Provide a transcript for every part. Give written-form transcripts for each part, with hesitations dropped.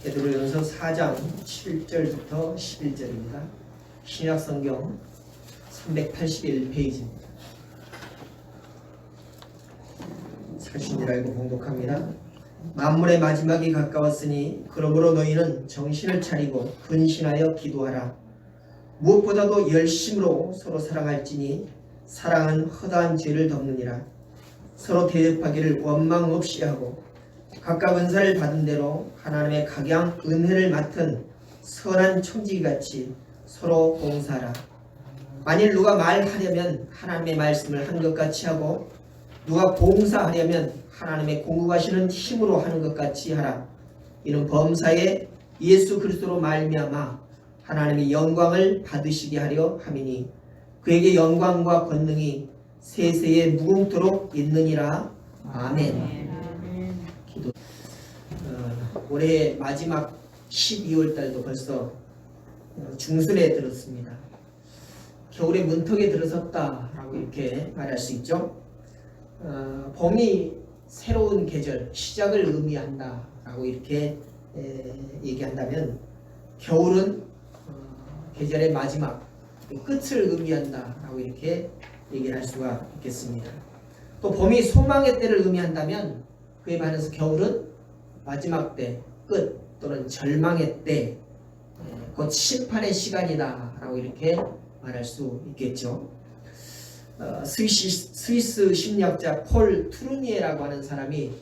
베드로전서 4장 7절부터 11절입니다. 신약성경 381페이지입니다. 사신 줄 알고 봉독합니다. 만물의 마지막이 가까웠으니 그러므로 너희는 정신을 차리고 근신하여 기도하라. 무엇보다도 열심으로 서로 사랑할지니 사랑은 허다한 죄를 덮느니라. 서로 대접하기를 원망 없이 하고 각각 은사를 받은 대로 하나님의 각양 은혜를 맡은 선한 청지기같이 서로 봉사하라. 만일 누가 말하려면 하나님의 말씀을 한 것 같이 하고 누가 봉사하려면 하나님의 공급하시는 힘으로 하는 것 같이 하라. 이는 범사에 예수 그리스도로 말미암아 하나님의 영광을 받으시게 하려 함이니 그에게 영광과 권능이 세세에 무궁토록 있느니라. 아멘. 기도. 올해 마지막 12월 달도 벌써 중순에 들었습니다. 겨울의 문턱에 들어섰다라고 이렇게 말할 수 있죠. 봄이 새로운 계절, 시작을 의미한다라고 이렇게 얘기한다면 겨울은 계절의 마지막, 끝을 의미한다라고 이렇게 얘기를 할 수가 있겠습니다. 또 봄이 소망의 때를 의미한다면 그에 반해서 겨울은 마지막 때, 끝 또는 절망의 때, 곧 심판의 시간이다라고 이렇게 말할 수 있겠죠. 스위스 심리학자 폴 투르니에라고 하는 사람이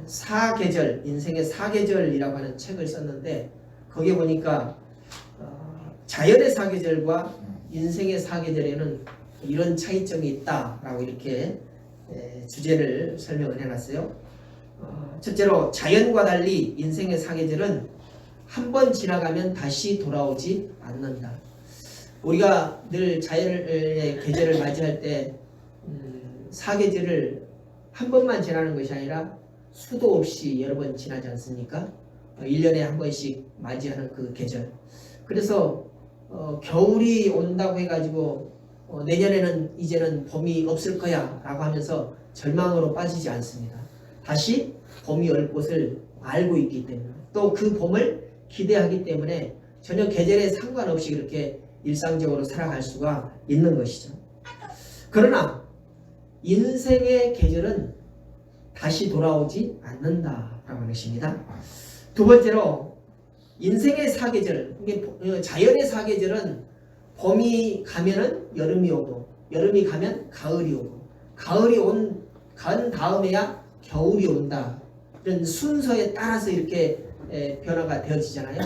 사계절, 인생의 사계절이라고 하는 책을 썼는데 거기에 보니까 자연의 사계절과 인생의 사계절에는 이런 차이점이 있다라고 이렇게 주제를 설명을 해놨어요. 첫째로 자연과 달리 인생의 사계절은 한 번 지나가면 다시 돌아오지 않는다. 우리가 늘 자연의 계절을 맞이할 때 사계절을 한 번만 지나는 것이 아니라 수도 없이 여러 번 지나지 않습니까? 1년에 한 번씩 맞이하는 그 계절. 그래서 겨울이 온다고 해가지고 내년에는 이제는 봄이 없을 거야 라고 하면서 절망으로 빠지지 않습니다. 다시 봄이 올 것을 알고 있기 때문에 또 그 봄을 기대하기 때문에 전혀 계절에 상관없이 그렇게 일상적으로 살아갈 수가 있는 것이죠. 그러나 인생의 계절은 다시 돌아오지 않는다라고 하는 것입니다. 두 번째로 인생의 사계절, 자연의 사계절은 봄이 가면은 여름이 오고 여름이 가면 가을이 오고 가을이 간 다음에야 겨울이 온다. 이런 순서에 따라서 이렇게 변화가 되어지잖아요.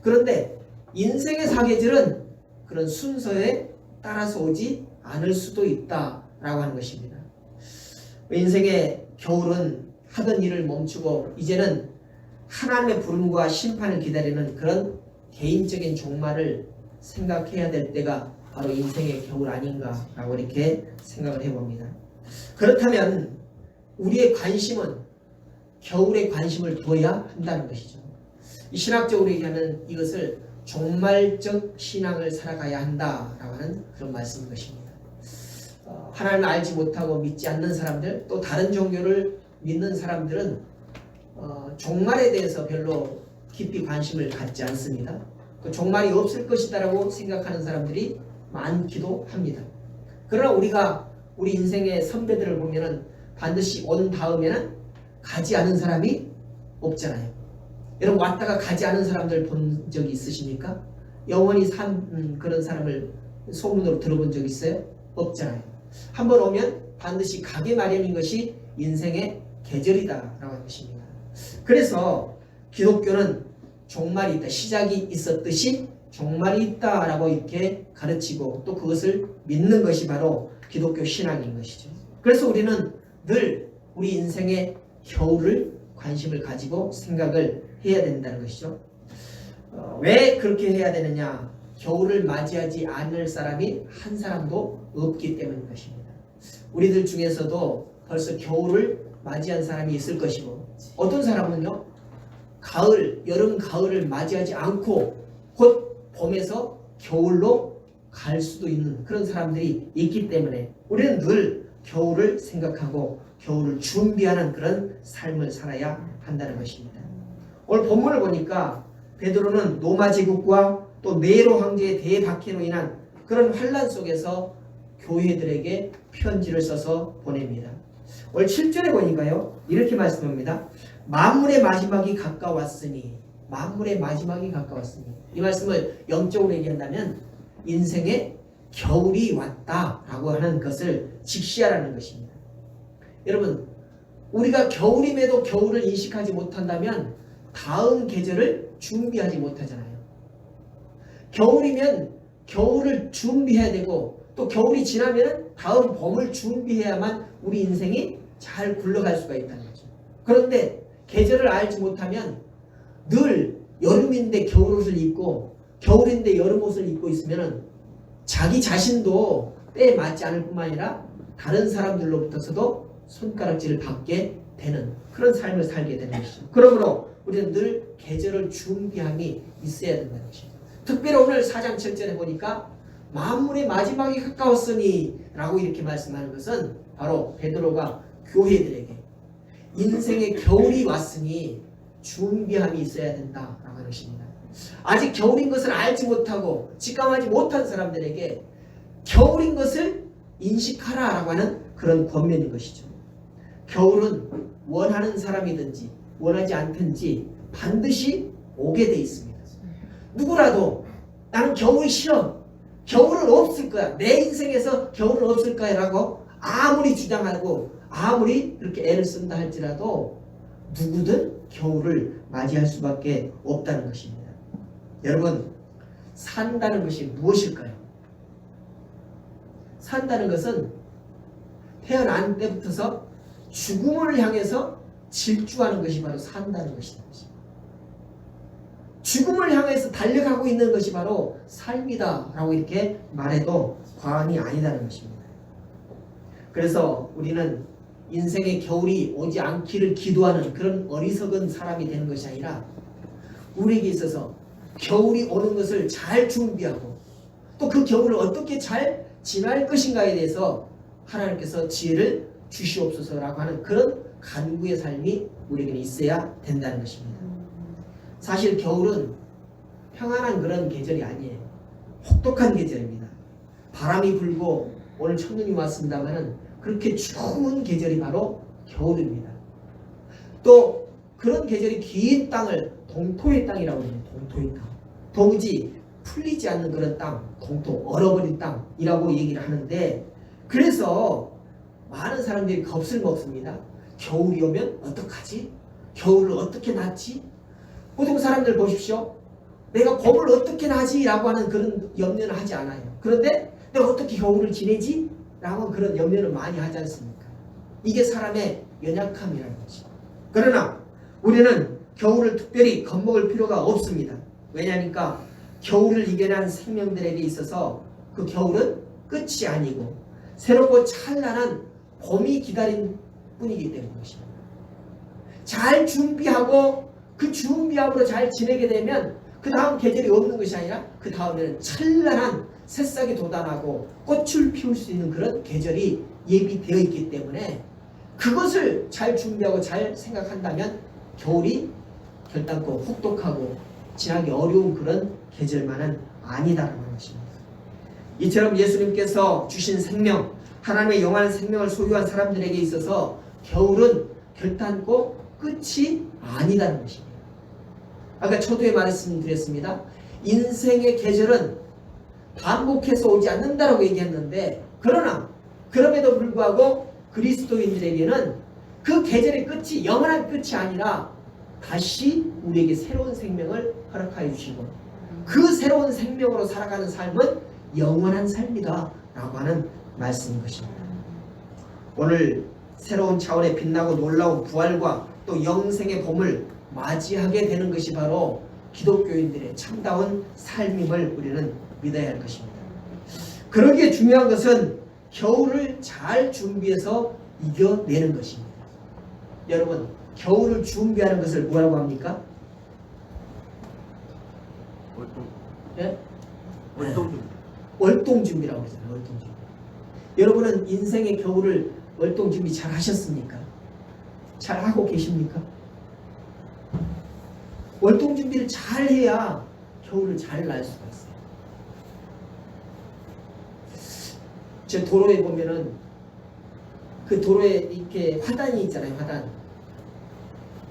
그런데 인생의 사계절은 그런 순서에 따라서 오지 않을 수도 있다라고 하는 것입니다. 인생의 겨울은 하던 일을 멈추고 이제는 하나님의 부름과 심판을 기다리는 그런 개인적인 종말을 생각해야 될 때가 바로 인생의 겨울 아닌가라고 이렇게 생각을 해봅니다. 그렇다면 우리의 관심은 겨울에 관심을 두어야 한다는 것이죠. 이 신학적으로 얘기하면 이것을 종말적 신앙을 살아가야 한다라고 하는 그런 말씀인 것입니다. 하나님을 알지 못하고 믿지 않는 사람들 또 다른 종교를 믿는 사람들은 종말에 대해서 별로 깊이 관심을 갖지 않습니다. 그 종말이 없을 것이다라고 생각하는 사람들이 많기도 합니다. 그러나 우리가 우리 인생의 선배들을 보면은 반드시 온 다음에는 가지 않은 사람이 없잖아요. 여러분 왔다가 가지 않은 사람들 본 적이 있으십니까? 영원히 산 그런 사람을 소문으로 들어본 적 있어요? 없잖아요. 한번 오면 반드시 가게 마련인 것이 인생의 계절이다라고 하는 것입니다. 그래서 기독교는 종말이 있다, 시작이 있었듯이 종말이 있다라고 이렇게 가르치고 또 그것을 믿는 것이 바로 기독교 신앙인 것이죠. 그래서 우리는 늘 우리 인생의 겨울을 관심을 가지고 생각을 해야 된다는 것이죠. 왜 그렇게 해야 되느냐? 겨울을 맞이하지 않을 사람이 한 사람도 없기 때문인 것입니다. 우리들 중에서도 벌써 겨울을 맞이한 사람이 있을 것이고 어떤 사람은요 가을, 여름, 가을을 맞이하지 않고 곧 봄에서 겨울로 갈 수도 있는 그런 사람들이 있기 때문에 우리는 늘 겨울을 생각하고 겨울을 준비하는 그런 삶을 살아야 한다는 것입니다. 오늘 본문을 보니까 베드로는 로마 제국과 또 네로 황제의 대박해로 인한 그런 환란 속에서 교회들에게 편지를 써서 보냅니다. 오늘 7절에 보니까요 이렇게 말씀합니다. 만물의 마지막이 가까웠으니, 만물의 마지막이 가까웠으니, 이 말씀을 영적으로 얘기한다면 인생의 겨울이 왔다라고 하는 것을 직시하라는 것입니다. 여러분, 우리가 겨울임에도 겨울을 인식하지 못한다면 다음 계절을 준비하지 못하잖아요. 겨울이면 겨울을 준비해야 되고, 또 겨울이 지나면 다음 봄을 준비해야만 우리 인생이 잘 굴러갈 수가 있다는 거죠. 그런데 계절을 알지 못하면 늘 여름인데 겨울옷을 입고 겨울인데 여름옷을 입고 있으면 자기 자신도 때에 맞지 않을 뿐만 아니라 다른 사람들로부터서도 손가락질을 받게 되는 그런 삶을 살게 되는 것이죠. 그러므로 우리는 늘 계절을 준비함이 있어야 된다는 것입니다. 특별히 오늘 4장 7절에 보니까 만물의 마지막이 가까웠으니 라고 이렇게 말씀하는 것은 바로 베드로가 교회들에게 인생의 겨울이 왔으니 준비함이 있어야 된다라고 하는 것입니다. 아직 겨울인 것을 알지 못하고 직감하지 못한 사람들에게 겨울인 것을 인식하라라고 하는 그런 권면인 것이죠. 겨울은 원하는 사람이든지 원하지 않든지 반드시 오게 돼 있습니다. 누구라도 나는 겨울이 싫어, 겨울은 없을 거야, 내 인생에서 겨울은 없을 거야 라고 아무리 주장하고 아무리 그렇게 애를 쓴다 할지라도 누구든 겨울을 맞이할 수밖에 없다는 것입니다. 여러분, 산다는 것이 무엇일까요? 산다는 것은 태어난 때부터서 죽음을 향해서 질주하는 것이 바로 산다는 것이다. 죽음을 향해서 달려가고 있는 것이 바로 삶이다 라고 이렇게 말해도 과언이 아니다는 것입니다. 그래서 우리는 인생의 겨울이 오지 않기를 기도하는 그런 어리석은 사람이 되는 것이 아니라 우리에게 있어서 겨울이 오는 것을 잘 준비하고 또 그 겨울을 어떻게 잘 지날 것인가에 대해서 하나님께서 지혜를 주시옵소서라고 하는 그런 간구의 삶이 우리에게는 있어야 된다는 것입니다. 사실 겨울은 평안한 그런 계절이 아니에요. 혹독한 계절입니다. 바람이 불고 오늘 첫눈이 왔습니다만은 그렇게 추운 계절이 바로 겨울입니다. 또 그런 계절이 긴 땅을 동토의 땅이라고 해요. 동토의 땅. 도무지 풀리지 않는 그런 땅, 동토, 얼어버린 땅이라고 얘기를 하는데, 그래서 많은 사람들이 겁을 먹습니다. 겨울이 오면 어떡하지? 겨울을 어떻게 났지? 보통 사람들 보십시오. 내가 봄을 어떻게 나지? 라고 하는 그런 염려는 하지 않아요. 그런데 내가 어떻게 겨울을 지내지? 라고 그런 염려를 많이 하지 않습니까? 이게 사람의 연약함이라는 거죠. 그러나 우리는 겨울을 특별히 겁먹을 필요가 없습니다. 왜냐하니까 겨울을 이겨낸 생명들에게 있어서 그 겨울은 끝이 아니고 새롭고 찬란한 봄이 기다린 뿐이기 때문입니다. 잘 준비하고 그 준비함으로 잘 지내게 되면 그 다음 계절이 없는 것이 아니라 그 다음에는 찬란한 새싹이 돋아나고 꽃을 피울 수 있는 그런 계절이 예비되어 있기 때문에 그것을 잘 준비하고 잘 생각한다면 겨울이 결단코 혹독하고 지나기 어려운 그런 계절만은 아니다라는 것입니다. 이처럼 예수님께서 주신 생명, 하나님의 영원한 생명을 소유한 사람들에게 있어서 겨울은 결단코 끝이 아니다는 것입니다. 아까 초두에 말씀드렸습니다. 인생의 계절은 반복해서 오지 않는다라고 얘기했는데, 그러나 그럼에도 불구하고 그리스도인들에게는 그 계절의 끝이 영원한 끝이 아니라 다시 우리에게 새로운 생명을 허락하여 주시고 그 새로운 생명으로 살아가는 삶은 영원한 삶이다 라고 하는 말씀인 것입니다. 오늘 새로운 차원의 빛나고 놀라운 부활과 또 영생의 봄을 맞이하게 되는 것이 바로 기독교인들의 참다운 삶임을 우리는 믿어야 할 것입니다. 그러기에 중요한 것은 겨울을 잘 준비해서 이겨내는 것입니다. 여러분, 겨울을 준비하는 것을 뭐라고 합니까? 월동준비라고 하잖아요. 월동준비. 여러분은 인생의 겨울을 월동준비 잘 하셨습니까? 잘 하고 계십니까? 월동 준비를 잘 해야 겨울을 잘 날 수가 있어요. 저 도로에 보면은 그 도로에 이렇게 화단이 있잖아요. 화단.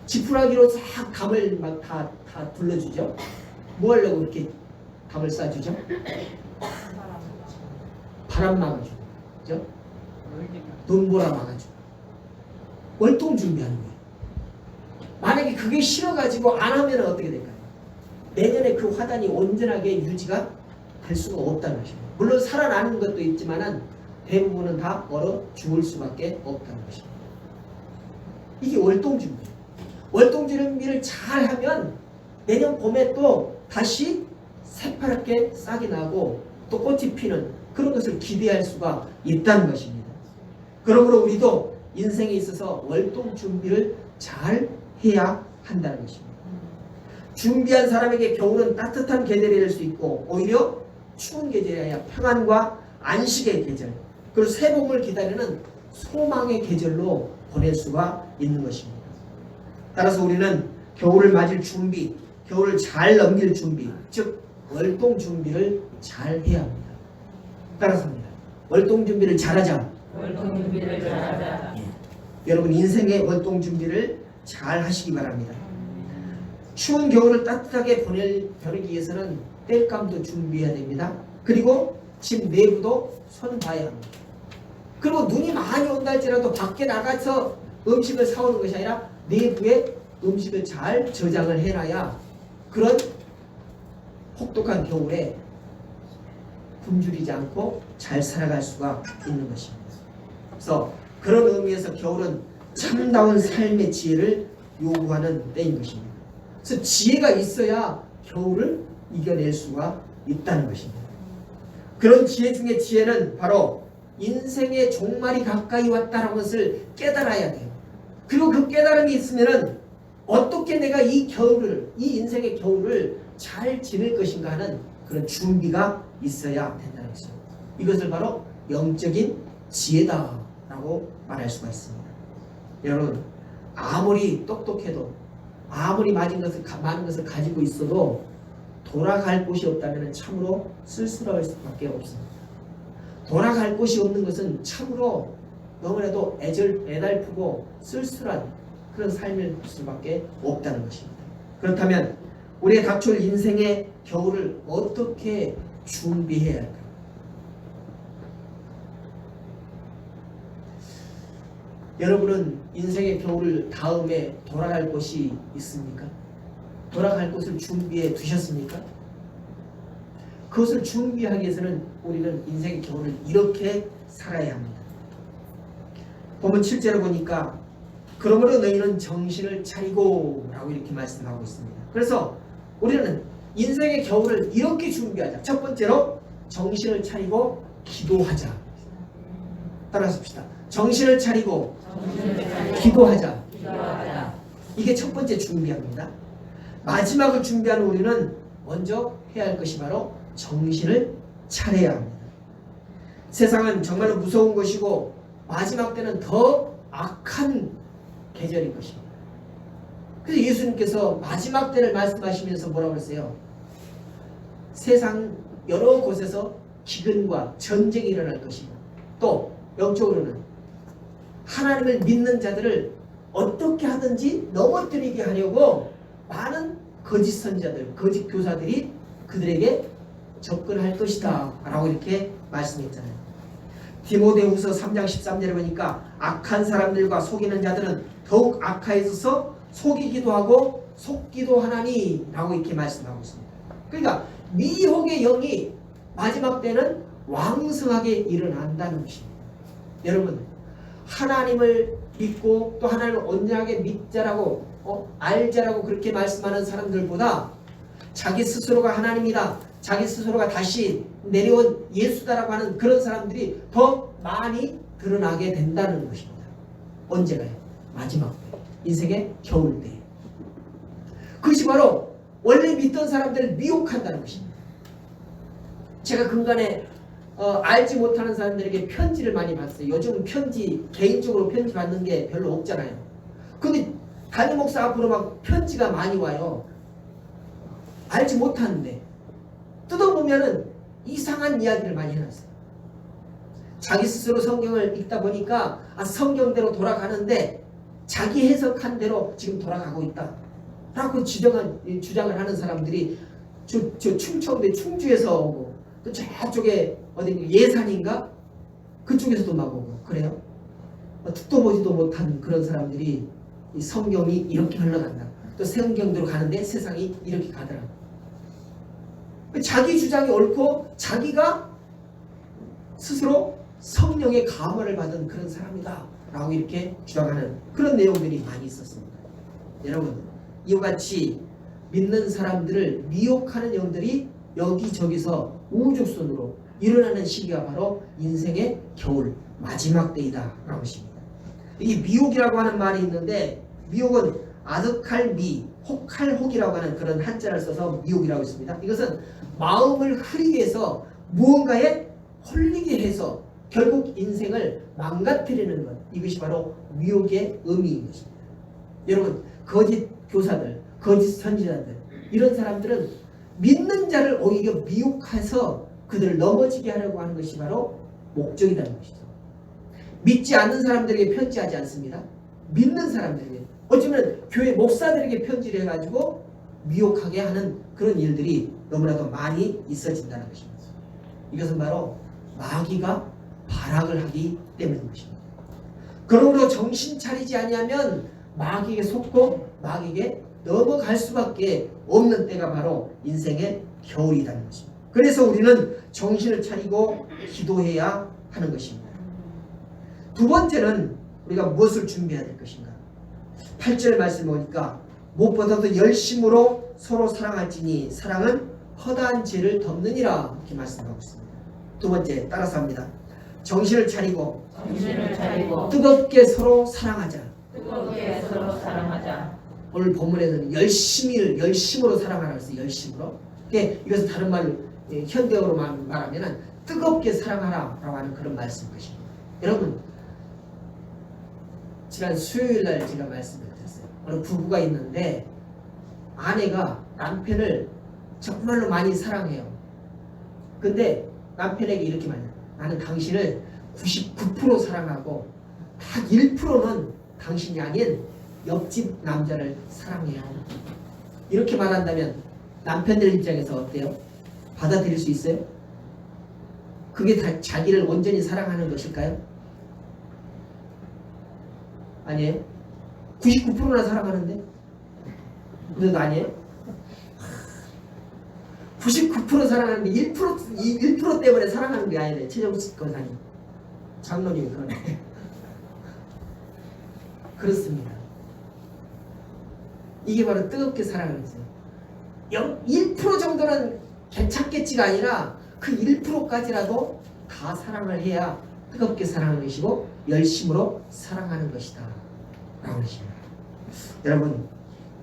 지푸라기로 싹 담을 막 다 둘러주죠. 뭐 하려고 이렇게 담을 쏴주죠? 바람 막아주고, 그죠? 눈보라 막아주고. 월동 준비하는 거예요. 만약에 그게 싫어가지고 안 하면 어떻게 될까요? 내년에 그 화단이 온전하게 유지가 될 수가 없다는 것입니다. 물론 살아나는 것도 있지만은 대부분은 다 얼어 죽을 수밖에 없다는 것입니다. 이게 월동 준비. 월동 준비를 잘 하면 내년 봄에 또 다시 새파랗게 싹이 나고 또 꽃이 피는 그런 것을 기대할 수가 있다는 것입니다. 그러므로 우리도 인생에 있어서 월동 준비를 잘 해야 한다는 것입니다. 준비한 사람에게 겨울은 따뜻한 계절이 될 수 있고 오히려 추운 계절이야 평안과 안식의 계절, 그리고 새 봄을 기다리는 소망의 계절로 보낼 수가 있는 것입니다. 따라서 우리는 겨울을 맞을 준비, 겨울을 잘 넘길 준비, 즉 월동 준비를 잘 해야 합니다. 따라서 합니다. 월동 준비를 잘하자. 월동 준비를 잘하자. 여러분 인생의 월동 준비를 잘 하시기 바랍니다. 추운 겨울을 따뜻하게 보내기 위해서는 땔감도 준비해야 됩니다. 그리고 집 내부도 손 봐야 합니다. 그리고 눈이 많이 온다 할지라도 밖에 나가서 음식을 사오는 것이 아니라 내부에 음식을 잘 저장을 해놔야 그런 혹독한 겨울에 굶주리지 않고 잘 살아갈 수가 있는 것입니다. 그래서 그런 의미에서 겨울은 참다운 삶의 지혜를 요구하는 때인 것입니다. 그래서 지혜가 있어야 겨울을 이겨낼 수가 있다는 것입니다. 그런 지혜 중에 지혜는 바로 인생의 종말이 가까이 왔다는 것을 깨달아야 돼요. 그리고 그 깨달음이 있으면은 어떻게 내가 이 겨울을, 이 인생의 겨울을 잘 지낼 것인가 하는 그런 준비가 있어야 된다는 것입니다. 이것을 바로 영적인 지혜다라고 말할 수가 있습니다. 여러분, 아무리 똑똑해도 아무리 많은 것을 가지고 있어도 돌아갈 곳이 없다면 참으로 쓸쓸할 수밖에 없습니다. 돌아갈 곳이 없는 것은 참으로 너무나도 애달프고 쓸쓸한 그런 삶일 수밖에 없다는 것입니다. 그렇다면 우리의 닥쳐올 인생의 겨울을 어떻게 준비해야 할까요? 여러분은 인생의 겨울을 다음에 돌아갈 곳이 있습니까? 돌아갈 곳을 준비해 두셨습니까? 그것을 준비하기 위해서는 우리는 인생의 겨울을 이렇게 살아야 합니다. 본문 7절을 보니까 그러므로 너희는 정신을 차리고 라고 이렇게 말씀하고 있습니다. 그래서 우리는 인생의 겨울을 이렇게 준비하자. 첫 번째로 정신을 차리고 기도하자. 따라서 합시다. 정신을 차리고 기도하자. 이게 첫 번째 준비합니다. 마지막을 준비하는 우리는 먼저 해야 할 것이 바로 정신을 차려야 합니다. 세상은 정말로 무서운 것이고 마지막 때는 더 악한 계절인 것입니다. 그래서 예수님께서 마지막 때를 말씀하시면서 뭐라고 했어요? 세상 여러 곳에서 기근과 전쟁이 일어날 것이고 또 영적으로는 하나님을 믿는 자들을 어떻게 하든지 넘어뜨리게 하려고 많은 거짓 선자들, 거짓 교사들이 그들에게 접근할 것이다 라고 이렇게 말씀했잖아요. 디모데후서 3장 13절에 보니까 악한 사람들과 속이는 자들은 더욱 악하여져서 속이기도 하고 속기도 하나니 라고 이렇게 말씀하고 있습니다. 그러니까 미혹의 영이 마지막 때는 왕성하게 일어난다는 것입니다. 여러분, 하나님을 믿고 또 하나님을 온전하게 믿자라고 알자라고 그렇게 말씀하는 사람들보다 자기 스스로가 하나님이다, 자기 스스로가 다시 내려온 예수다라고 하는 그런 사람들이 더 많이 드러나게 된다는 것입니다. 언제가요? 마지막 때, 인생의 겨울 때. 그것이 바로 원래 믿던 사람들을 미혹한다는 것입니다. 제가 근간에 알지 못하는 사람들에게 편지를 많이 받았어요. 요즘 편지, 개인적으로 편지 받는 게 별로 없잖아요. 근데 담임 목사 앞으로 막 편지가 많이 와요. 알지 못하는데 뜯어보면은 이상한 이야기를 많이 해놨어요. 자기 스스로 성경을 읽다 보니까 성경대로 돌아가는데 자기 해석한 대로 지금 돌아가고 있다 라고 주장을 하는 사람들이 저 충청도 충주에서 오고 또 저쪽에 어디 예산인가 그쪽에서도 막 오고 그래요. 듣도 보지도 못한 그런 사람들이 이 성경이 이렇게 흘러간다. 또 성경대로 가는데 세상이 이렇게 가더라고. 자기 주장이 옳고 자기가 스스로 성령의 감화를 받은 그런 사람이다 라고 이렇게 주장하는 그런 내용들이 많이 있었습니다. 여러분, 이와 같이 믿는 사람들을 미혹하는 영들이 여기저기서 우후죽순으로 일어나는 시기가 바로 인생의 겨울 마지막 때이다 라고 하십니다. 이 미혹이라고 하는 말이 있는데 미혹은 아득할 미, 혹할 혹이라고 하는 그런 한자를 써서 미혹이라고 했습니다. 이것은 마음을 흐리게 해서 무언가에 홀리게 해서 결국 인생을 망가뜨리는 것, 이것이 바로 미혹의 의미인 것입니다. 여러분, 거짓 교사들, 거짓 선지자들 이런 사람들은 믿는 자를 오히려 미혹해서 그들을 넘어지게 하려고 하는 것이 바로 목적이라는 것이죠. 믿지 않는 사람들에게 편지하지 않습니다. 믿는 사람들에게, 어쩌면 교회 목사들에게 편지를 해가지고 미혹하게 하는 그런 일들이 너무나도 많이 있어진다는 것입니다. 이것은 바로 마귀가 발악을 하기 때문인 것입니다. 그러므로 정신 차리지 아니하면 마귀에게 속고 마귀에게 넘어갈 수밖에 없는 때가 바로 인생의 겨울이라는 것입니다. 그래서 우리는 정신을 차리고 기도해야 하는 것입니다. 두 번째는 우리가 무엇을 준비해야 될 것인가? 8절 말씀 보니까 무엇보다도 열심으로 서로 사랑할지니 사랑은 허다한 죄를 덮느니라 이렇게 말씀하고 있습니다. 두 번째 따라서 합니다. 정신을 차리고 뜨겁게 서로 사랑하자. 뜨겁게 서로 사랑하자. 오늘 본문에서는 열심으로 사랑하라고 했어요. 열심으로. 이것은 다른 말로 현대어로 말하면 뜨겁게 사랑하라라고 하는 그런 말씀인 것입니다. 여러분, 지난 수요일날 제가 말씀을 드렸어요. 어느 부부가 있는데 아내가 남편을 정말로 많이 사랑해요. 근데 남편에게 이렇게 말해요. 나는 당신을 99% 사랑하고 딱 1%는 당신이 아닌 옆집 남자를 사랑해요. 이렇게 말한다면 남편들 입장에서 어때요? 받아들일 수 있어요? 그게 다 자기를 온전히 사랑하는 것일까요? 아니에요? 99%나 사랑하는데? 그래도 아니에요? 99% 사랑하는데 1% 때문에 사랑하는 게 아니네. 최정식 권사님, 장로님 그러네. 그렇습니다. 이게 바로 뜨겁게 사랑하는 거예요. 1% 정도는 괜찮겠지가 아니라 그 1%까지라도 다 사랑을 해야 뜨겁게 사랑하는 것이고 열심으로 사랑하는 것이다 라고 하십니다. 여러분,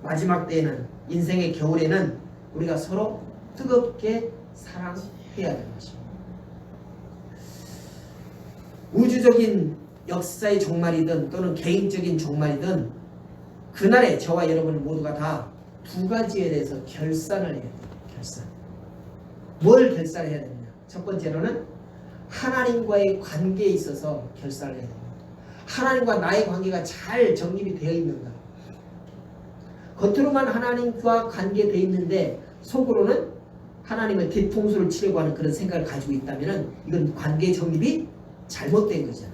마지막 때에는, 인생의 겨울에는 우리가 서로 뜨겁게 사랑해야 되는 것입니다. 우주적인 역사의 종말이든 또는 개인적인 종말이든 그날에 저와 여러분 모두가 다 두 가지에 대해서 결산을 해야 돼요. 결산. 뭘 결산해야 되느냐? 첫 번째로는 하나님과의 관계에 있어서 결산을 해야 됩니다. 하나님과 나의 관계가 잘 정립이 되어 있는가? 겉으로만 하나님과 관계되어 있는데 속으로는 하나님의 뒤통수를 치려고 하는 그런 생각을 가지고 있다면 이건 관계 정립이 잘못된 거잖아요.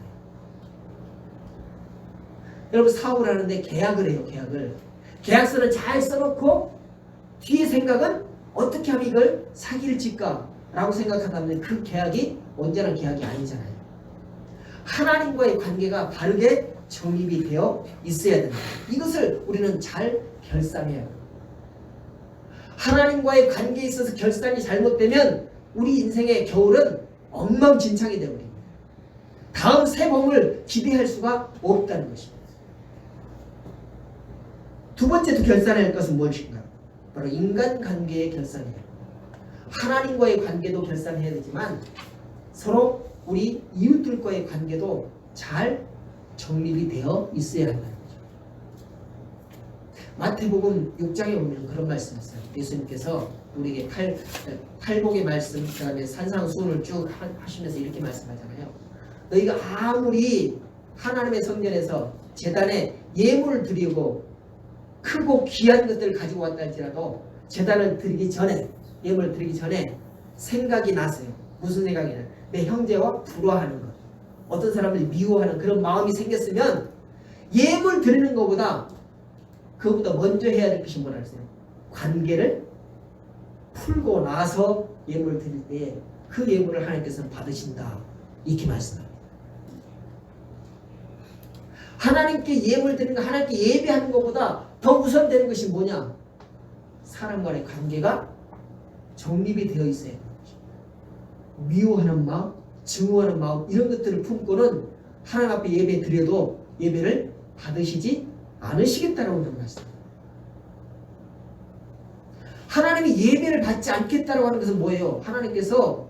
여러분, 사업을 하는데 계약을 해요. 계약서는 잘 써놓고 뒤에 생각은 어떻게 하면 이걸 사기를 칠까 라고 생각한다면 그 계약이 온전한 계약이 아니잖아요. 하나님과의 관계가 바르게 정립이 되어 있어야 된다. 이것을 우리는 잘 결산해야 합니다. 하나님과의 관계에 있어서 결산이 잘못되면 우리 인생의 겨울은 엉망진창이 되어버립니다. 다음 새 봄을 기대할 수가 없다는 것입니다. 두 번째도 결산해야 할 것은 무엇인가? 바로 인간관계의 결산이에요. 하나님과의 관계도 결산해야 되지만 서로 우리 이웃들과의 관계도 잘 정립이 되어 있어야 한다는 거죠. 마태복음 6장에 보면 그런 말씀이 있어요. 예수님께서 우리에게 팔복의 말씀, 그 다음에 산상수훈을 쭉 하시면서 이렇게 말씀하잖아요. 너희가 아무리 하나님의 성전에서 제단에 예물을 드리고 크고 귀한 것들을 가지고 왔다 할지라도 제단을 드리기 전에, 예물을 드리기 전에 생각이 나세요. 무슨 생각이 나요? 내 형제와 불화하는 것, 어떤 사람을 미워하는 그런 마음이 생겼으면 예물 드리는 것보다 그것보다 먼저 해야 될 것이 뭐라 했어요? 관계를 풀고 나서 예물을 드릴 때 그 예물을 하나님께서는 받으신다. 이렇게 말씀합니다. 하나님께 예물 드리는 거, 하나님께 예배하는 것보다 더 우선되는 것이 뭐냐? 사람 간의 관계가 정립이 되어 있어야 되는 것입니다. 미워하는 마음, 증오하는 마음 이런 것들을 품고는 하나님 앞에 예배 드려도 예배를 받으시지 않으시겠다라고 하는 말씀입니다. 하나님이 예배를 받지 않겠다라고 하는 것은 뭐예요? 하나님께서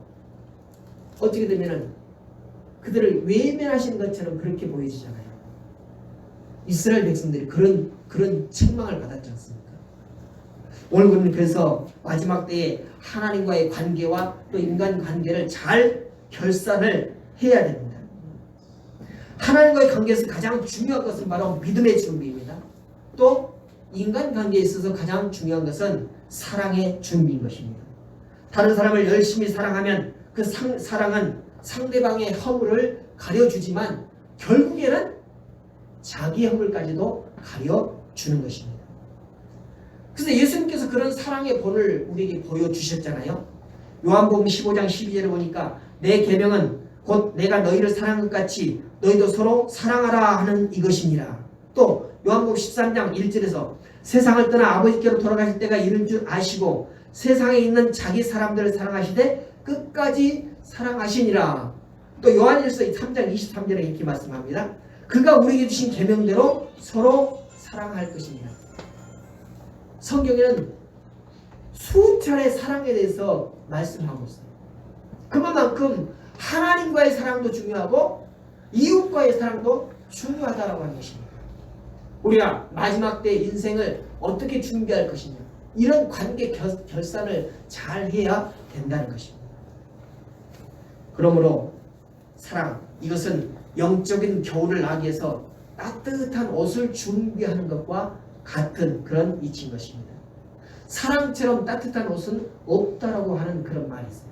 어떻게 되면은 그들을 외면하시는 것처럼 그렇게 보여지잖아요. 이스라엘 백성들이 그런 책망을 받았지 않습니까? 오늘 우리는 그래서 마지막 때에 하나님과의 관계와 또 인간 관계를 잘 결산을 해야 됩니다. 하나님과의 관계에서 가장 중요한 것은 바로 믿음의 준비입니다. 또 인간 관계에 있어서 가장 중요한 것은 사랑의 준비인 것입니다. 다른 사람을 열심히 사랑하면 그 사랑은 상대방의 허물을 가려주지만 결국에는 자기의 허물까지도 가려주는 것입니다. 그래서 예수님께서 그런 사랑의 본을 우리에게 보여주셨잖아요. 요한복음 15장 12절에 보니까 내 계명은 곧 내가 너희를 사랑한 것 같이 너희도 서로 사랑하라 하는 이것이니라. 또 요한복음 13장 1절에서 세상을 떠나 아버지께로 돌아가실 때가 이른 줄 아시고 세상에 있는 자기 사람들을 사랑하시되 끝까지 사랑하시니라. 또 요한일서 3장 23절에 이렇게 말씀합니다. 그가 우리에게 주신 계명대로 서로 사랑할 것입니다. 성경에는 수차례 사랑에 대해서 말씀하고 있어요. 그만큼 하나님과의 사랑도 중요하고 이웃과의 사랑도 중요하다고 하는 것입니다. 우리가 마지막 때 인생을 어떻게 준비할 것이냐, 이런 관계 결산을 잘 해야 된다는 것입니다. 그러므로 사랑, 이것은 영적인 겨울을 나기 위해서 따뜻한 옷을 준비하는 것과 같은 그런 이치인 것입니다. 사랑처럼 따뜻한 옷은 없다라고 하는 그런 말이 있어요.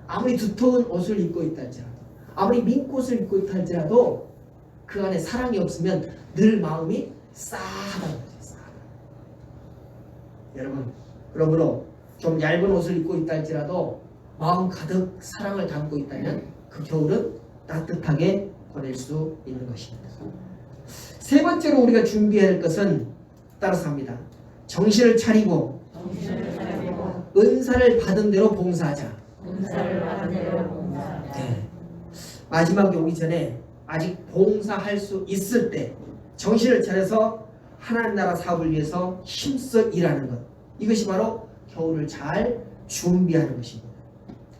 아무리 두터운 옷을 입고 있다 할지라도, 아무리 민 옷을 입고 있다 할지라도 그 안에 사랑이 없으면 늘 마음이 싸하다는 거죠. 싸하다. 여러분, 그러므로 좀 얇은 옷을 입고 있다 할지라도 마음 가득 사랑을 담고 있다면 그 겨울은 따뜻하게 보낼 수 있는 것입니다. 세 번째로 우리가 준비해야 할 것은 따라서 합니다. 정신을 차리고 은사를 받은 대로 봉사하자. 네. 마지막에 오기 전에 아직 봉사할 수 있을 때 정신을 차려서 하나님 나라 사업을 위해서 힘써 일하는 것, 이것이 바로 겨울을 잘 준비하는 것입니다.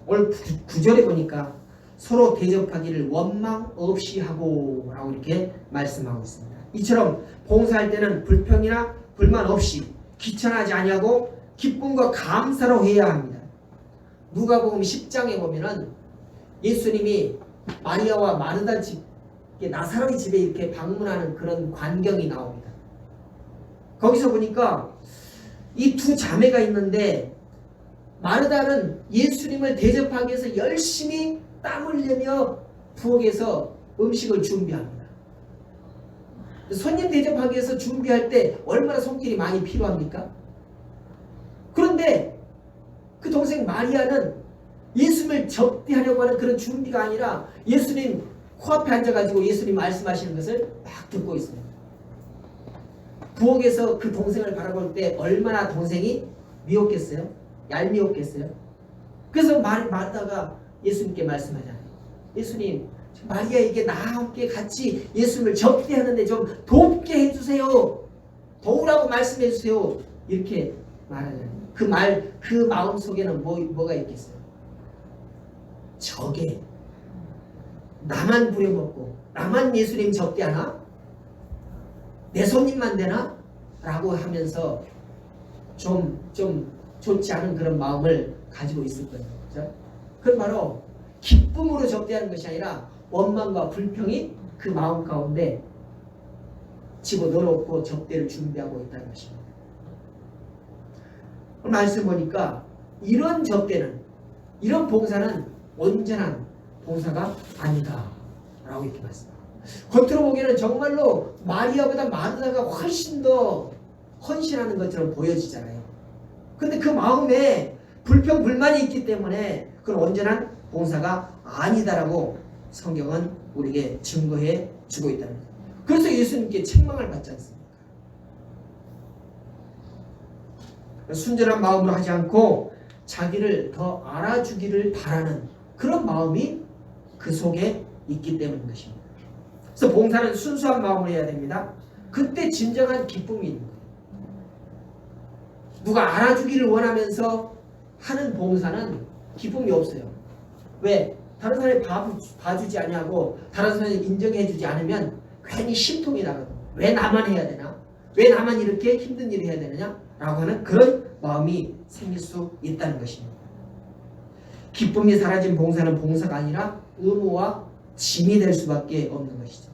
오늘 9절에 보니까 서로 대접하기를 원망 없이 하고 라고 이렇게 말씀하고 있습니다. 이처럼 봉사할 때는 불평이나 불만 없이 귀찮아하지 아니하고 기쁨과 감사로 해야 합니다. 누가복음 10장에 보면은 예수님이 마리아와 마르다 집, 나사로의 집에 이렇게 방문하는 그런 광경이 나옵니다. 거기서 보니까 이 두 자매가 있는데 마르다는 예수님을 대접하기 위해서 열심히 땀 흘리며 부엌에서 음식을 준비합니다. 손님 대접하기 위해서 준비할 때 얼마나 손길이 많이 필요합니까? 그런데 그 동생 마리아는 예수님을 접대하려고 하는 그런 준비가 아니라 예수님 코앞에 앉아가지고 예수님 말씀하시는 것을 막 듣고 있습니다. 부엌에서 그 동생을 바라볼 때 얼마나 동생이 미웠겠어요? 얄미웠겠어요? 그래서 마르다가 예수님께 말씀하잖아요. 예수님, 마리아에게 나와 함께 같이 예수님을 접대하는데 좀 돕게 해주세요. 도우라고 말씀해 주세요. 이렇게 말하잖아요. 그 마음 속에는 뭐가 있겠어요? 저게 나만 부려먹고 나만 예수님 접대하나? 내 손님만 되나? 라고 하면서 좀 좋지 않은 그런 마음을 가지고 있을 거예요. 그죠? 그건 바로 기쁨으로 접대하는 것이 아니라 원망과 불평이 그 마음 가운데 집어넣어놓고 접대를 준비하고 있다는 것입니다. 말씀 보니까 이런 접대는, 이런 봉사는 온전한 봉사가 아니다 라고 이렇게 말씀합니다. 겉으로 보기에는 정말로 마리아보다 마르다가 훨씬 더 헌신하는 것처럼 보여지잖아요. 근데 그 마음에 불평 불만이 있기 때문에 그건 온전한 봉사가 아니다라고 성경은 우리에게 증거해 주고 있다는 거예요. 그래서 예수님께 책망을 받지 않습니까? 순전한 마음으로 하지 않고 자기를 더 알아주기를 바라는 그런 마음이 그 속에 있기 때문인 것입니다. 그래서 봉사는 순수한 마음으로 해야 됩니다. 그때 진정한 기쁨이 있는 거예요. 누가 알아주기를 원하면서 하는 봉사는 기쁨이 없어요. 왜? 다른 사람이 봐주지 아니하고 다른 사람이 인정해주지 않으면 괜히 심통이 나거든. 왜 나만 해야 되나? 왜 나만 이렇게 힘든 일을 해야 되느냐? 라고 하는 그런 마음이 생길 수 있다는 것입니다. 기쁨이 사라진 봉사는 봉사가 아니라 의무와 짐이 될 수밖에 없는 것이죠.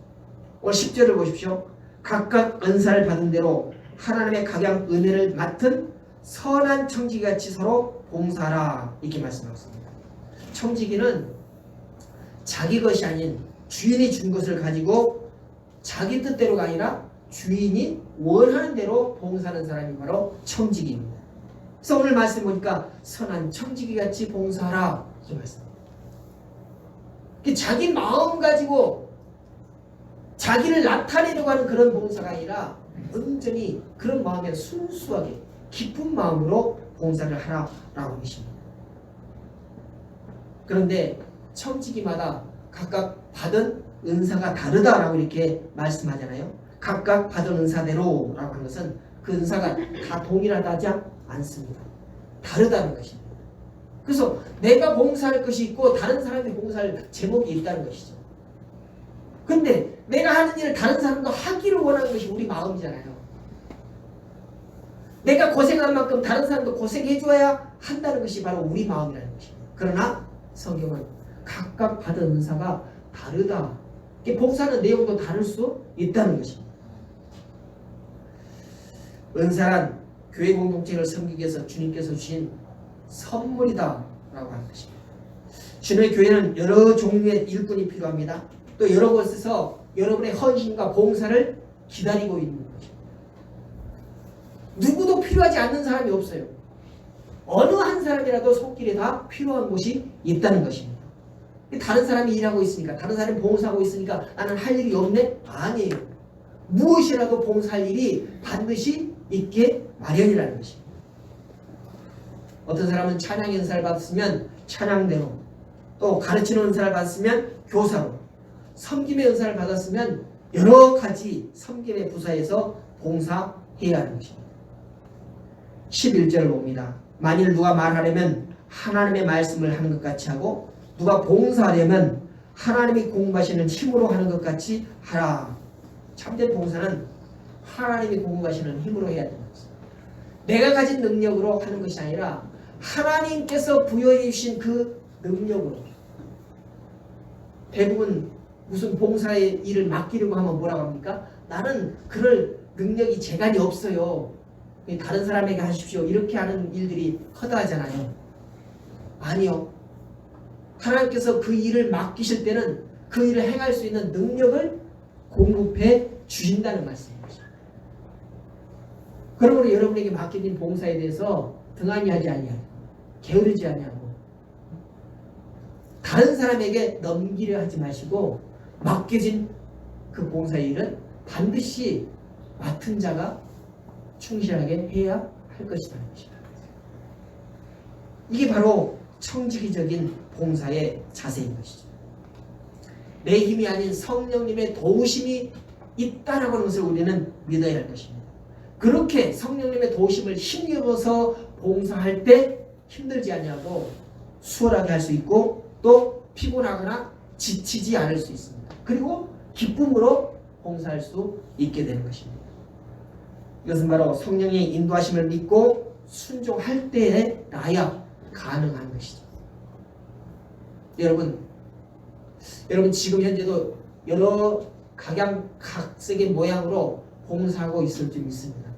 오늘 10절을 보십시오. 각각 은사를 받은 대로 하나님의 각양 은혜를 맡은 선한 청지기같이 서로 봉사하라 이렇게 말씀하셨습니다. 청지기는 자기 것이 아닌 주인이 준 것을 가지고 자기 뜻대로가 아니라 주인이 원하는 대로 봉사하는 사람이 바로 청지기입니다. 그래서 오늘 말씀 보니까 선한 청지기같이 봉사하라 이렇게 말씀합니다. 자기 마음 가지고 자기를 나타내려고 하는 그런 봉사가 아니라 온전히 그런 마음에 순수하게 기쁜 마음으로 봉사를 하라라고 하는 것입니다. 그런데 청지기마다 각각 받은 은사가 다르다라고 이렇게 말씀하잖아요. 각각 받은 은사대로라고 하는 것은 그 은사가 다 동일하다지 않습니다. 다르다는 것입니다. 그래서 내가 봉사할 것이 있고 다른 사람이 봉사할 제목이 있다는 것이죠. 근데 내가 하는 일을 다른 사람도 하기를 원하는 것이 우리 마음이잖아요. 내가 고생한 만큼 다른 사람도 고생해줘야 한다는 것이 바로 우리 마음이라는 것입니다. 그러나 성경은 각각 받은 은사가 다르다. 봉사하는 내용도 다를 수 있다는 것입니다. 은사란 교회 공동체를 섬기기 위해서 주님께서 주신 선물이다 라고 하는 것입니다. 주님의 교회는 여러 종류의 일꾼이 필요합니다. 또 여러 곳에서 여러분의 헌신과 봉사를 기다리고 있는 것입니다. 누구도 필요하지 않는 사람이 없어요. 어느 한 사람이라도 손길에 다 필요한 곳이 있다는 것입니다. 다른 사람이 일하고 있으니까, 다른 사람이 봉사하고 있으니까 나는 할 일이 없네? 아니에요. 무엇이라도 봉사할 일이 반드시 있게 마련이라는 것입니다. 어떤 사람은 찬양 은사를 받았으면 찬양대로, 또 가르치는 은사를 받았으면 교사로, 섬김의 은사를 받았으면 여러 가지 섬김의 부서에서 봉사해야 하는 것입니다. 11절을 봅니다. 만일 누가 말하려면 하나님의 말씀을 하는 것 같이 하고 누가 봉사하려면 하나님이 공부하시는 힘으로 하는 것 같이 하라. 참된 봉사는 하나님이 공부하시는 힘으로 해야 되는 것입니다. 내가 가진 능력으로 하는 것이 아니라 하나님께서 부여해 주신 그 능력으로. 대부분 무슨 봉사의 일을 맡기려고 하면 뭐라고 합니까? 나는 그럴 능력이 재간이 없어요. 다른 사람에게 하십시오. 이렇게 하는 일들이 허다하잖아요. 아니요. 하나님께서 그 일을 맡기실 때는 그 일을 행할 수 있는 능력을 공급해 주신다는 말씀입니다. 그러므로 여러분에게 맡겨진 봉사에 대해서 등한히 하지 아니하고 게으르지 아니하고 다른 사람에게 넘기려 하지 마시고 맡겨진 그 봉사의 일은 반드시 맡은 자가 충실하게 해야 할 것이라는 것입니다. 이게 바로 청지기적인 봉사의 자세인 것이죠. 내 힘이 아닌 성령님의 도우심이 있다라고 하는 것을 우리는 믿어야 할 것입니다. 그렇게 성령님의 도우심을 힘입어서 봉사할 때 힘들지 아니하고 수월하게 할 수 있고 또 피곤하거나 지치지 않을 수 있습니다. 그리고 기쁨으로 봉사할 수 있게 되는 것입니다. 이것은 바로 성령의 인도하심을 믿고 순종할 때에 나야 가능한 것이죠. 여러분 지금 현재도 여러 각양각색의 모양으로 봉사하고 있을 줄 믿습니다.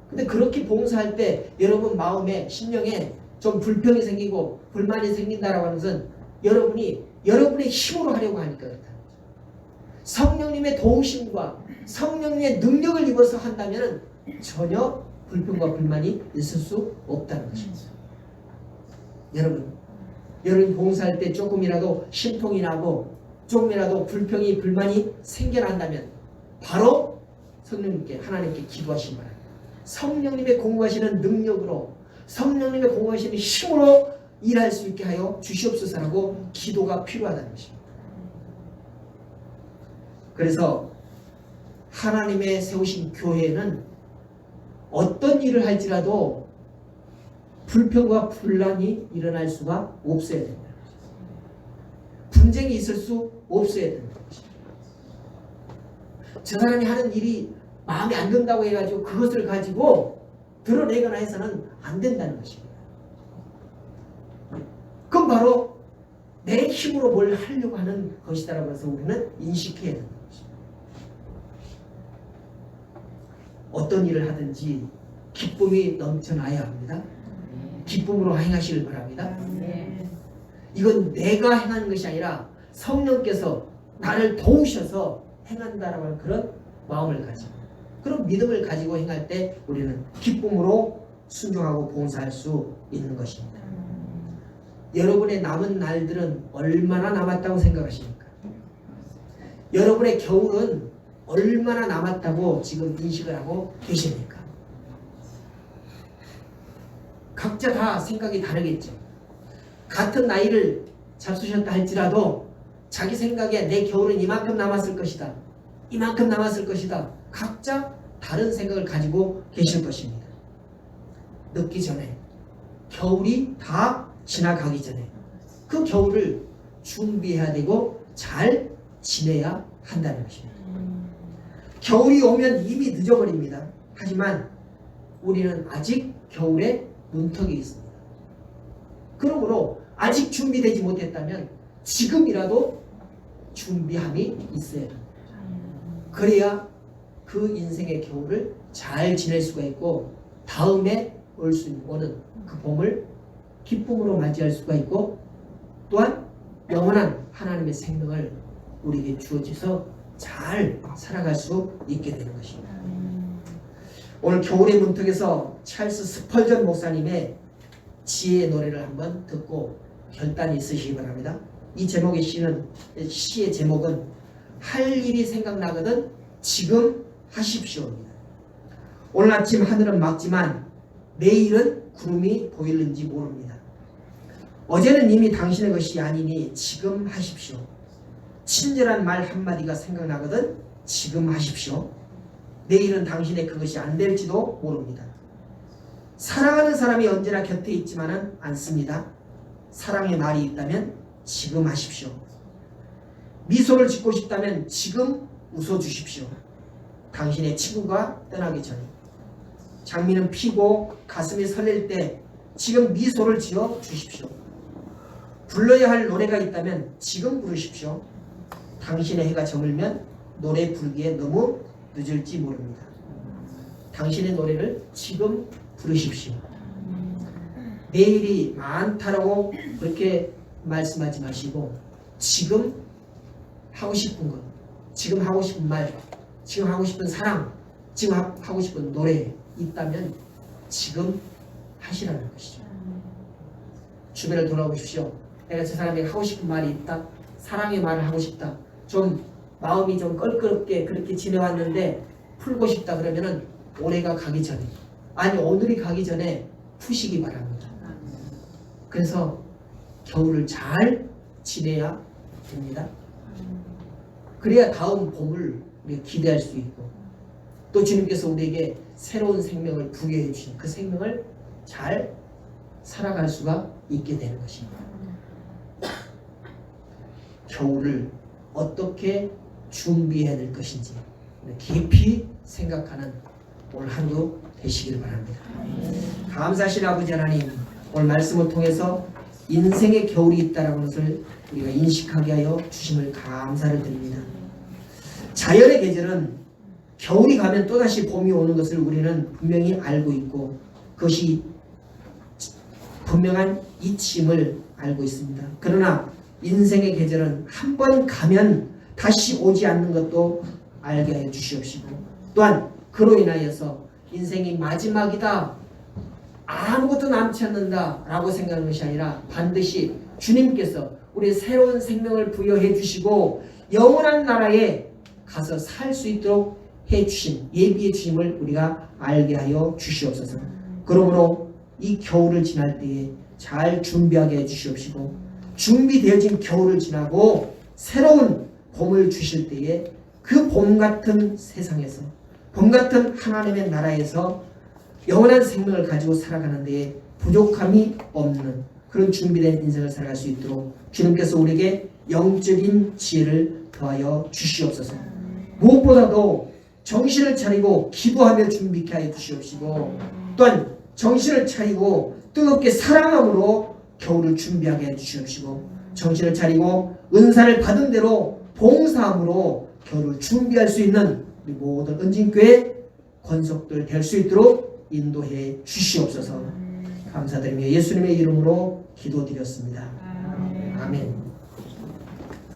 근데 그렇게 봉사할 때 여러분 마음에 심령에 좀 불평이 생기고 불만이 생긴다라고 하는 것은 여러분의 힘으로 하려고 하니까 그렇다. 성령님의 도우심과 성령님의 능력을 입어서 한다면 전혀 불평과 불만이 있을 수 없다는 것입니다. 여러분 봉사할 때 조금이라도 심통이 나고 조금이라도 불평이 불만이 생겨난다면 바로 성령님께 하나님께 기도하시기 바랍니다. 성령님의 공부하시는 능력으로 성령님의 공부하시는 힘으로 일할 수 있게 하여 주시옵소서라고 기도가 필요하다는 것입니다. 그래서 하나님의 세우신 교회는 어떤 일을 할지라도 불평과 분란이 일어날 수가 없어야 된다. 분쟁이 있을 수 없어야 된다. 저 사람이 하는 일이 마음에 안 든다고 해가지고 그것을 가지고 드러내거나 해서는 안 된다는 것입니다. 그건 바로 내 힘으로 뭘 하려고 하는 것이다라고 해서 우리는 인식해야 된다. 어떤 일을 하든지 기쁨이 넘쳐나야 합니다. 기쁨으로 행하시길 바랍니다. 이건 내가 행하는 것이 아니라 성령께서 나를 도우셔서 행한다라고 하는 그런 마음을 가지고 그런 믿음을 가지고 행할 때 우리는 기쁨으로 순종하고 봉사할 수 있는 것입니다. 여러분의 남은 날들은 얼마나 남았다고 생각하십니까? 여러분의 겨울은 얼마나 남았다고 지금 인식을 하고 계십니까? 각자 다 생각이 다르겠죠. 같은 나이를 잡수셨다 할지라도 자기 생각에 내 겨울은 이만큼 남았을 것이다. 이만큼 남았을 것이다. 각자 다른 생각을 가지고 계실 것입니다. 늦기 전에 겨울이 다 지나가기 전에 그 겨울을 준비해야 되고 잘 지내야 한다는 것입니다. 겨울이 오면 이미 늦어버립니다. 하지만 우리는 아직 겨울에 문턱이 있습니다. 그러므로 아직 준비되지 못했다면 지금이라도 준비함이 있어야 합니다. 그래야 그 인생의 겨울을 잘 지낼 수가 있고 다음에 오는 그 봄을 기쁨으로 맞이할 수가 있고 또한 영원한 하나님의 생명을 우리에게 주어져서 잘 살아갈 수 있게 되는 것입니다. 오늘 겨울의 문턱에서 찰스 스펄전 목사님의 지혜의 노래를 한번 듣고 결단이 있으시기 바랍니다. 이 제목의 시의 제목은 할 일이 생각나거든 지금 하십시오입니다. 오늘 아침 하늘은 맑지만 내일은 구름이 보이는지 모릅니다. 어제는 이미 당신의 것이 아니니 지금 하십시오. 친절한 말 한마디가 생각나거든 지금 하십시오. 내일은 당신의 그것이 안 될지도 모릅니다. 사랑하는 사람이 언제나 곁에 있지만은 않습니다. 사랑의 말이 있다면 지금 하십시오. 미소를 짓고 싶다면 지금 웃어주십시오. 당신의 친구가 떠나기 전에. 장미는 피고 가슴이 설렐 때 지금 미소를 지어 주십시오. 불러야 할 노래가 있다면 지금 부르십시오. 당신의 해가 저물면 노래 부르기에 너무 늦을지 모릅니다. 당신의 노래를 지금 부르십시오. 내일이 많다라고 그렇게 말씀하지 마시고 지금 하고 싶은 것, 지금 하고 싶은 말, 지금 하고 싶은 사랑, 지금 하고 싶은 노래 있다면 지금 하시라는 것이죠. 주변을 돌아보십시오. 내가 저 사람에게 하고 싶은 말이 있다. 사랑의 말을 하고 싶다. 좀 마음이 좀 껄끄럽게 그렇게 지내왔는데 풀고 싶다 그러면은 올해가 가기 전에 아니 오늘이 가기 전에 푸시기 바랍니다. 그래서 겨울을 잘 지내야 됩니다. 그래야 다음 봄을 우리가 기대할 수 있고 또 주님께서 우리에게 새로운 생명을 부여해 주신 그 생명을 잘 살아갈 수가 있게 되는 것입니다. 겨울을 어떻게 준비해야 될 것인지 깊이 생각하는 오늘 하루도 되시길 바랍니다. 감사하신 아버지 하나님, 오늘 말씀을 통해서 인생의 겨울이 있다는 것을 우리가 인식하게 하여 주심을 감사를 드립니다. 자연의 계절은 겨울이 가면 또다시 봄이 오는 것을 우리는 분명히 알고 있고 그것이 분명한 이치임을 알고 있습니다. 그러나 인생의 계절은 한 번 가면 다시 오지 않는 것도 알게 하여 주시옵시고 또한 그로 인하여서 인생이 마지막이다, 아무것도 남지 않는다 라고 생각하는 것이 아니라 반드시 주님께서 우리 새로운 생명을 부여해 주시고 영원한 나라에 가서 살 수 있도록 해주신, 예비해 주심을 우리가 알게 하여 주시옵소서. 그러므로 이 겨울을 지날 때에 잘 준비하게 해주시옵시고 준비되어진 겨울을 지나고 새로운 봄을 주실 때에 그 봄 같은 세상에서, 봄 같은 하나님의 나라에서 영원한 생명을 가지고 살아가는 데에 부족함이 없는 그런 준비된 인생을 살아갈 수 있도록 주님께서 우리에게 영적인 지혜를 더하여 주시옵소서. 무엇보다도 정신을 차리고 기도하며 준비케 하여 주시옵시고 또한 정신을 차리고 뜨겁게 사랑함으로 겨울을 준비하게 해 주시옵시고 정신을 차리고 은사를 받은 대로 봉사함으로 겨울을 준비할 수 있는 우리 모든 은진교회 권속들 될 수 있도록 인도해 주시옵소서. 감사드리며 예수님의 이름으로 기도드렸습니다. 아멘.